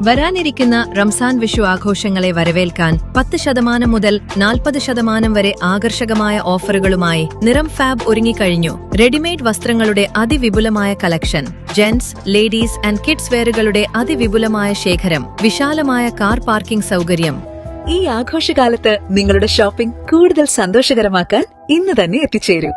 വരാനിരിക്കുന്ന റംസാൻ വിഷു ആഘോഷങ്ങളെ വരവേൽക്കാൻ 10% മുതൽ 40% വരെ ആകർഷകമായ ഓഫറുകളുമായി നിറം ഫാബ് ഒരുങ്ങിക്കഴിഞ്ഞു. റെഡിമെയ്ഡ് വസ്ത്രങ്ങളുടെ അതിവിപുലമായ collection, gents, ladies and kids വെയറുകളുടെ അതിവിപുലമായ ശേഖരം, വിശാലമായ കാർ പാർക്കിംഗ് സൗകര്യം. ഈ ആഘോഷകാലത്ത് നിങ്ങളുടെ ഷോപ്പിംഗ് കൂടുതൽ സന്തോഷകരമാക്കാൻ ഇന്ന് തന്നെ എത്തിച്ചേരൂ.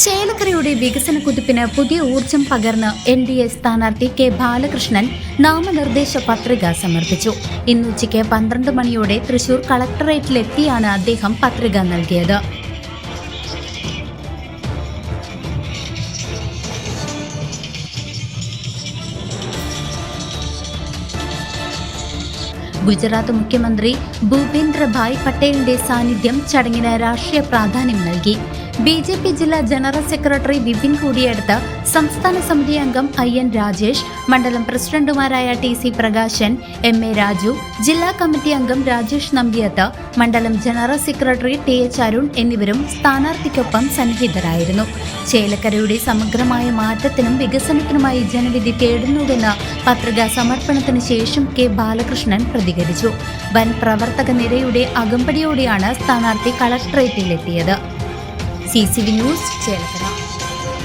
ചേലക്കരയുടെ വികസന കുതിപ്പിന് പുതിയ ഊർജം പകർന്ന് NDA സ്ഥാനാർത്ഥി കെ ബാലകൃഷ്ണൻ നാമനിർദ്ദേശ പത്രിക സമർപ്പിച്ചു. ഇന്ന് ഉച്ചയ്ക്ക് 12 മണിയോടെ തൃശൂർ കളക്ടറേറ്റിലെത്തിയാണ് അദ്ദേഹം പത്രിക നൽകിയത്. ഗുജറാത്ത് മുഖ്യമന്ത്രി ഭൂപേന്ദ്രഭായ് പട്ടേലിന്റെ സാന്നിധ്യം ചടങ്ങിന് രാഷ്ട്രീയ പ്രാധാന്യം നൽകി. BJP ജില്ലാ ജനറൽ സെക്രട്ടറി വിപിൻ കൂടിയെടുത്ത്, സംസ്ഥാന സമിതി അംഗം IN രാജേഷ്, മണ്ഡലം പ്രസിഡന്റുമാരായ TC പ്രകാശൻ, MA രാജു, ജില്ലാ കമ്മിറ്റി അംഗം രാജേഷ് നമ്പിയത്ത്, മണ്ഡലം ജനറൽ സെക്രട്ടറി TH അരുൺ എന്നിവരും സ്ഥാനാർത്ഥിക്കൊപ്പം സന്നിഹിതരായിരുന്നു. ചേലക്കരയുടെ സമഗ്രമായ മാറ്റത്തിനും വികസനത്തിനുമായി ജനവിധി തേടുന്നുവെന്ന് പത്രികാ സമർപ്പണത്തിന് ശേഷം കെ ബാലകൃഷ്ണൻ പ്രതികരിച്ചു. വൻ പ്രവർത്തക നിരയുടെ അകമ്പടിയോടെയാണ് സ്ഥാനാർത്ഥി കളക്ടറേറ്റിലെത്തിയത്. CCV news, Chelakkara.